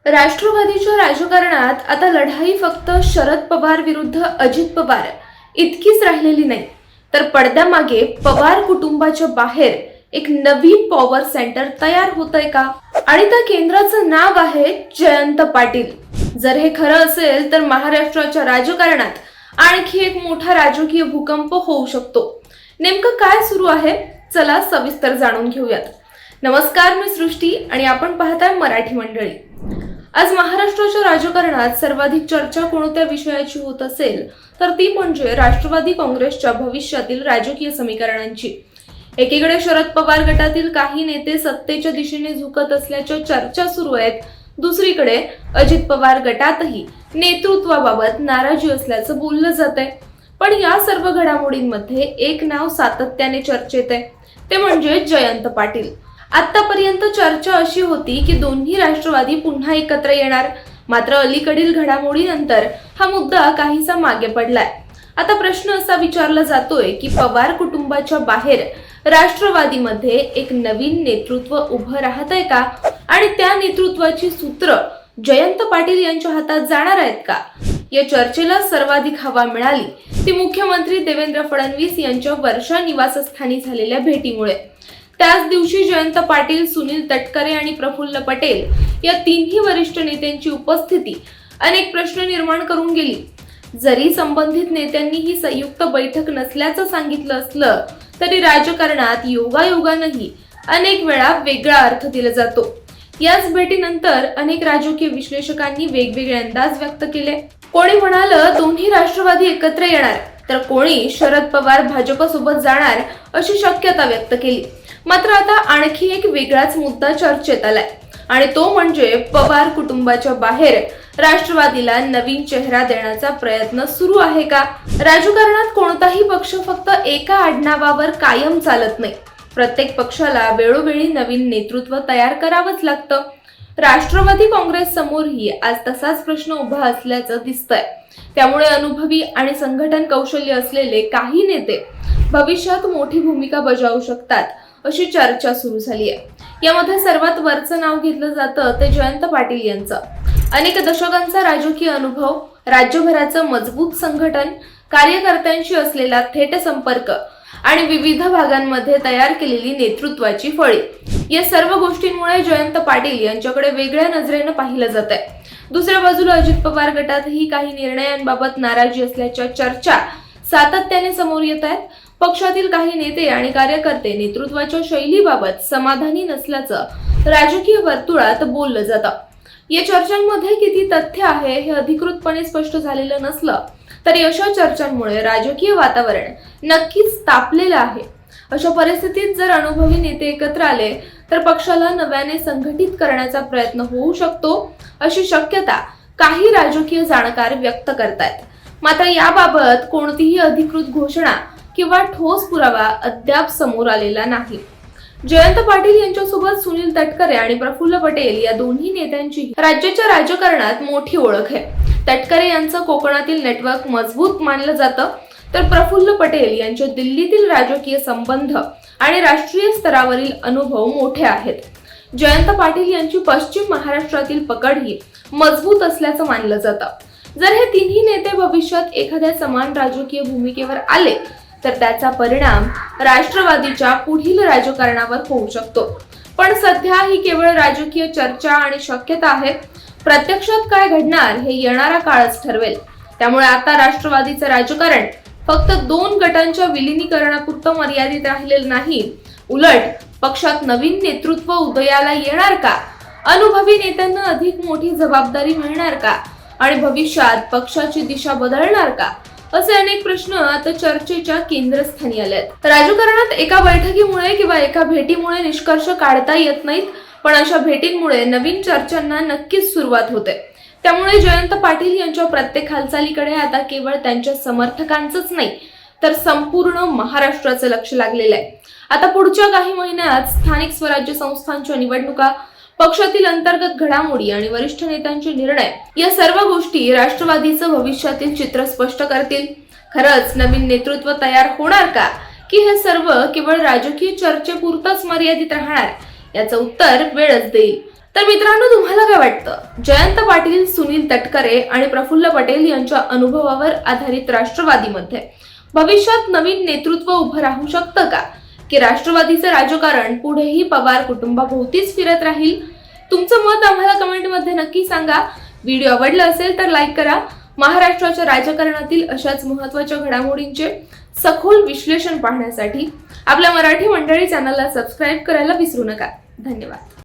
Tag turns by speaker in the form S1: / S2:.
S1: राष्ट्रवादीच्या राजकारणात आता लढाई फक्त शरद पवार विरुद्ध अजित पवार इतकीच राहिलेली नाही, तर पडद्यामागे पवार कुटुंबाच्या बाहेर एक नवीन पॉवर सेंटर तयार होतंय का? आणि त्या केंद्राचं नाव आहे जयंत पाटील. जर हे खरं असेल तर महाराष्ट्राच्या राजकारणात आणखी एक मोठा राजकीय भूकंप होऊ शकतो. नेमकं काय सुरू आहे, चला सविस्तर जाणून घेऊयात. नमस्कार, मी सृष्टी आणि आपण पाहताय मराठी मंडळी. आज महाराष्ट्राच्या राजकारणात सर्वाधिक चर्चा कोणत्या विषयाची होत असेल तर ती म्हणजे राष्ट्रवादी काँग्रेसच्या भविष्यातील राजकीय समीकरणांची. एकीकडे शरद पवार गटातील काही नेते सत्तेच्या दिशेने झुकत असल्याच्या चर्चा सुरू आहेत, दुसरीकडे अजित पवार गटातही नेतृत्वाबाबत नाराजी असल्याचं बोललं जात आहे. पण या सर्व घडामोडींमध्ये एक नाव सातत्याने चर्चेत आहे, ते म्हणजे जयंत पाटील. आतापर्यंत चर्चा अशी होती की दोन्ही राष्ट्रवादी पुन्हा एकत्र येणार, मात्र अलीकडील घडामोडीनंतर हा मुद्दा काहीसा मागे पडलाय. आता प्रश्न असा विचारला जातोय की पवार कुटुंबाच्या बाहेर राष्ट्रवादीमध्ये एक नवीन नेतृत्व उभं राहतंय का, आणि त्या नेतृत्वाची सूत्र जयंत पाटील यांच्या हातात जाणार आहेत का? या चर्चेला सर्वाधिक हवा मिळाली ती मुख्यमंत्री देवेंद्र फडणवीस यांच्या वर्षा निवासस्थानी झालेल्या भेटीमुळे. त्याच दिवशी जयंत पाटील, सुनील तटकरे आणि प्रफुल्ल पटेल या तिन्ही वरिष्ठ नेत्यांची उपस्थिती अनेक प्रश्न निर्माण करून गेली. जरी संबंधित नेत्यांनी ही संयुक्त बैठक नसल्याचं सांगितलं असलं तरी राजकारणात योगायोगानंही अनेक वेळा वेगळा अर्थ दिला जातो. याच भेटीनंतर अनेक राजकीय विश्लेषकांनी वेगवेगळे अंदाज व्यक्त केले. कोणी म्हणालं दोन्ही राष्ट्रवादी एकत्र येणार, तर कोणी शरद पवार भाजपसोबत जाणार अशी शक्यता व्यक्त केली. मात्र आता आणखी एक वेगळाच मुद्दा चर्चेत आलाय, आणि तो म्हणजे पवार कुटुंबाच्या बाहेर राष्ट्रवादीला नवीन चेहरा देण्याचा प्रयत्न सुरू आहे का? राजकारणात कोणताही पक्ष फक्त एका आडनावावर कायम चालत नाही. प्रत्येक पक्षाला वेळोवेळी नवीन नेतृत्व तयार करावंच लागतं. राष्ट्रवादी काँग्रेस समोरही आज तसाच प्रश्न उभा असल्याचं दिसतंय. त्यामुळे अनुभवी आणि संघटन कौशल्य असलेले काही नेते भविष्यात मोठी भूमिका बजावू शकतात अशी चर्चा सुरू झाली आहे. यामध्ये सर्वात वरचं नाव घेतलं जातं ते जयंत पाटील यांचं. अनेक दशकांचा राजकीय अनुभव, राज्यभराचं मजबूत संघटन, कार्यकर्त्यांशी असलेला थेट संपर्क आणि विविध भागांमध्ये तयार केलेली नेतृत्वाची फळी, या सर्व गोष्टींमुळे जयंत पाटील यांच्याकडे वेगळ्या नजरेनं पाहिलं जात आहे. दुसऱ्या बाजूला अजित पवार गटातही काही निर्णयांबाबत नाराजी असल्याच्या चर्चा सातत्याने समोर येत आहेत. पक्षातील काही नेते आणि कार्यकर्ते नेतृत्वाच्या शैलीबाबत समाधानी नसल्याचं राजकीय वर्तुळात बोललं जातं. या चर्चांमध्ये किती तथ्य आहे हे अधिकृतपणे स्पष्ट झालेलं नसलं तरी अशा चर्चांमुळे राजकीय वातावरण नक्कीच तापलेलं आहे. अशा परिस्थितीत जर अनुभवी नेते एकत्र आले तर पक्षाला नव्याने संघटित करण्याचा प्रयत्न होऊ शकतो अशी शक्यता काही राजकीय जाणकार व्यक्त करतायत. मात्र याबाबत कोणतीही अधिकृत घोषणा किंवा ठोस पुरावा अद्याप समोर आलेला नाही. जयंत पाटील यांच्यासोबत सुनील तटकरे आणि प्रफुल्ल पटेल या दोन्ही नेत्यांची राज्याच्या राजकारणात मोठी ओळख आहे. तटकरे यांचं कोकणातील नेटवर्क मजबूत मानलं जातं, तर प्रफुल्ल पटेल यांचे दिल्लीतील राजकीय संबंध आणि राष्ट्रीय स्तरावरील अनुभव मोठे आहेत. जयंत पाटील यांची पश्चिम महाराष्ट्रातील पकडही मजबूत असल्याचं मानलं जातं. जर हे तिन्ही नेते भविष्यात एखाद्या समान राजकीय भूमिकेवर आले तर त्याचा परिणाम राष्ट्रवादीच्या पुढील राजकारणावर होऊ शकतो. पण सध्या ही केवळ राजकीय चर्चा आणि शक्यता आहे. प्रत्यक्षात काय घडणार हे येणारा काळच ठरवेल. त्यामुळे आता राष्ट्रवादीचं राजकारण फक्त दोन गटांच्या विलिनीकरणापुरतं मर्यादित राहिलेलं नाही. उलट पक्षात नवीन नेतृत्व उदयाला येणार का? अनुभवी नेत्यांना अधिक मोठी जबाबदारी मिळणार का? आणि भविष्यात पक्षाची दिशा बदलणार का? असे अनेक प्रश्न आता चर्चेच्या केंद्रस्थानी आलेत. राजकारणात एका बैठकीमुळे किंवा एका भेटीमुळे निष्कर्ष काढता येत नाहीत, पण अशा भेटींमुळे नवीन चर्चांना नक्कीच सुरुवात होते. त्यामुळे जयंत पाटील यांच्या प्रत्येक हालचालीकडे आता केवळ त्यांच्या समर्थकांचंच नाही तर संपूर्ण महाराष्ट्राचं लक्ष लागलेलं आहे. आता पुढच्या काही महिन्यात स्थानिक स्वराज्य संस्थांच्या निवडणुका, पक्षातील अंतर्गत घडामोडी आणि वरिष्ठ नेत्यांचे निर्णय या सर्व गोष्टी राष्ट्रवादीचं भविष्यातील चित्र स्पष्ट करतील. खरंच नवीन नेतृत्व तयार होणार का, की हे सर्व केवळ राजकीय चर्चेपुरतच मर्यादित राहणार, याचं उत्तर वेळच देईल. तर मित्रांनो, तुम्हाला काय वाटतं? जयंत पाटील, सुनील तटकरे आणि प्रफुल्ल पटेल यांच्या अनुभवावर आधारित राष्ट्रवादीमध्ये भविष्यात नवीन नेतृत्व उभं राहू शकतं का? की राष्ट्रवादीचं राजकारण पुढेही पवार कुटुंबाभोवतीच फिरत राहील? तुमचं मत आम्हाला कमेंटमध्ये नक्की सांगा. व्हिडिओ आवडला असेल तर लाईक करा. महाराष्ट्राच्या राजकारणातील अशाच महत्त्वाच्या घडामोडींचे सखोल विश्लेषण पाहण्यासाठी आपल्या मराठी मंडळी चॅनलला सबस्क्राईब करायला विसरू नका. धन्यवाद.